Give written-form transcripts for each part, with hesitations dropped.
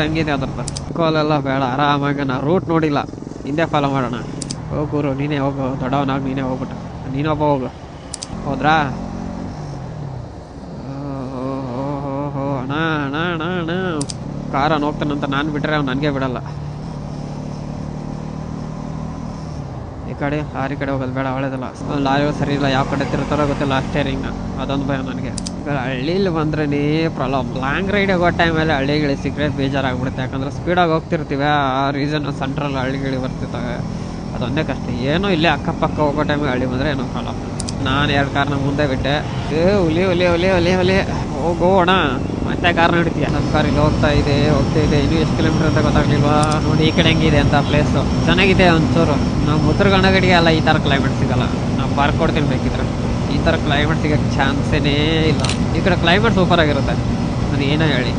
ಹೆಂಗಿದೆ ಅದ್ರದ್ದು ಕಾಲೆಲ್ಲ ಬೇಡ, ಆರಾಮಾಗಿ ನಾ ರೂಟ್ ನೋಡಿಲ್ಲ, ಹಿಂದೆ ಫಾಲೋ ಮಾಡೋಣ. ಹೋಗುರು, ನೀನೇ ಹೋಗು, ದೊಡ್ಡವನಾಗಿ ನೀನೇ ಹೋಗ್ಬಿಟ್ಟು, ನೀನೊಬ್ಬ ಹೋಗು. ಹೋದ್ರಾ? ಅಣ್ಣ ಅಣ್ಣ ಅಣ್ಣ ಅಣ್ಣ ಕಾರನ್ನು ಹೋಗ್ತಾನಂತ ನಾನು ಬಿಟ್ಟರೆ ಅವ್ನು ನನಗೆ ಬಿಡಲ್ಲ. ಈ ಕಡೆ ಲಾರಿ ಕಡೆ ಹೋಗೋದು ಬೇಡ, ಒಳ್ಳೇದಲ್ಲ. ಲಾರಿ ಸರಿ ಇಲ್ಲ, ಯಾವ ಕಡೆ ತಿರುತ್ತಾರೋ ಗೊತ್ತಿಲ್ಲ, ಅಷ್ಟೇ ರಿಂಗ್. ಅದೊಂದು ಭಯ ನನಗೆ. ಹಳ್ಳಿಲಿ ಬಂದ್ರೇ ಪ್ರಾಬ್ಲಮ್. ಲಾಂಗ್ ರೈಡ್ ಹೋಗೋ ಟೈಮಲ್ಲಿ ಹಳ್ಳಿಗಳಿಗೆ ಸಿಕ್ಕರೆ ಬೇಜಾರಾಗ್ಬಿಡುತ್ತೆ. ಯಾಕಂದರೆ ಸ್ಪೀಡಾಗಿ ಹೋಗ್ತಿರ್ತೀವಿ, ಆ ರೀಸನ್ ಸೆಂಟ್ರಲ್ ಹಳ್ಳಿಗಳಿಗೆ ಬರ್ತಿರ್ತವೆ. ಅದೊಂದೇ ಕಷ್ಟ. ಏನೋ ಇಲ್ಲೇ ಅಕ್ಕಪಕ್ಕ ಹೋಗೋ ಟೈಮಿಗೆ ಹಳ್ಳಿ ಬಂದರೆ ಏನೋ ಪ್ರಾಬ್ಲಮ್. ನಾನು 2 ಕಾರ್ನ ಮುಂದೆ ಬಿಟ್ಟೆ. ಹುಲಿ ಹುಲಿ ಹುಲಿ ಹುಲಿ ಹುಲಿ ಹೋಗೋಣ. ಮತ್ತೆ ಕಾರ್ ನಡೀತೀಯ? ನಮ್ಮ ಕಾರ್ ಇಲ್ಲಿ ಹೋಗ್ತಾ ಇದೆ ಇನ್ನೂ ಎಷ್ಟು ಕಿಲೋಮೀಟರ್ ಅಂತ ಗೊತ್ತಾಗ್ಲಿಲ್ವಾ? ನೋಡಿ ಈ ಕಡೆ ಹೆಂಗಿದೆ ಅಂತ ಪ್ಲೇಸು. ಚೆನ್ನಾಗಿದೆ ಒಂಚೂರು. ನಾವು ಮುದ್ರಗಣ್ಣಗಡಿಗೆ ಅಲ್ಲ, ಈ ಥರ ಕ್ಲೈಮೇಟ್ ಸಿಗಲ್ಲ. ನಾವು ಪಾರ್ಕ್ ಕೊಡ್ತೀನಿ ಬೇಕಿದ್ರೆ. ಈ ಥರ ಕ್ಲೈಮೇಟ್ ಸಿಗೋಕ್ಕೆ ಚಾನ್ಸೇ ಇಲ್ಲ. ಈ ಕಡೆ ಕ್ಲೈಮೇಟ್ ಸೂಪರ್ ಆಗಿರುತ್ತೆ. ಅದು ಏನೋ ಹೇಳಿ,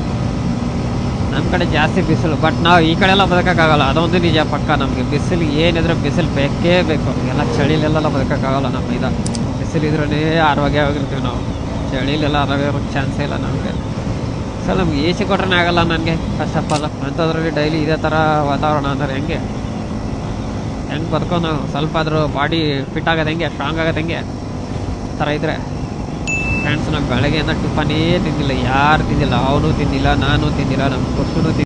ನಮ್ಮ ಕಡೆ ಜಾಸ್ತಿ ಬಿಸಿಲು. ಬಟ್ ನಾವು ಈ ಕಡೆ ಎಲ್ಲ ಬದುಕೋಕ್ಕಾಗಲ್ಲ, ಅದೊಂದು ನಿಜ ಪಕ್ಕ. ನಮಗೆ ಬಿಸಿಲು ಏನಿದ್ರೆ ಬಿಸಿಲು ಬೇಕೇ ಬೇಕು. ಎಲ್ಲ ಚಳಿಲೆಲ್ಲ ಬದುಕೋಕ್ಕಾಗಲ್ಲ. ನಮ್ಮ ಬಿಸಿಲಿದ್ರೇ ಆರೋಗ್ಯವಾಗಿರ್ತೀವಿ ನಾವು. ಚಳಿಲೆಲ್ಲ ಆರೋಗ್ಯಕ್ಕೆ ಚಾನ್ಸೇ ಇಲ್ಲ ನಮಗೆ. ಸರ್ ನಮ್ಗೆ ಎ ಸಿ ಕೊಟ್ರೆ ಆಗಲ್ಲ ನನಗೆ, ಫಸ್ಟ್ ಆಫ್ ಆಲ್. ಅಂಥದ್ರಲ್ಲಿ ಡೈಲಿ ಇದೇ ಥರ ವಾತಾವರಣ ಅಂದರೆ ಹೆಂಗೆ ಬದುಕೋ ನಾವು? ಸ್ವಲ್ಪ ಆದರೂ ಬಾಡಿ ಫಿಟ್ ಆಗೋದು ಹೆಂಗೆ, ಸ್ಟ್ರಾಂಗ್ ಆಗೋದು ಹೆಂಗೆ ಆ ಥರ ಇದ್ದರೆ? ಫ್ರೆಂಡ್ಸ್, ನಾವು ಬೆಳಗ್ಗೆಯಿಂದ ಟಿಫನೇ ತಿಂದಿಲ್ಲ, ಯಾರು ತಿಂದಿಲ್ಲ. ಅವನು ತಿಂದಿಲ್ಲ, ನಾನು ತಿಂದಿಲ್ಲ, ನಮ್ಮ ಕೊಟ್ಟು ತಿಂದಿಲ್ಲ.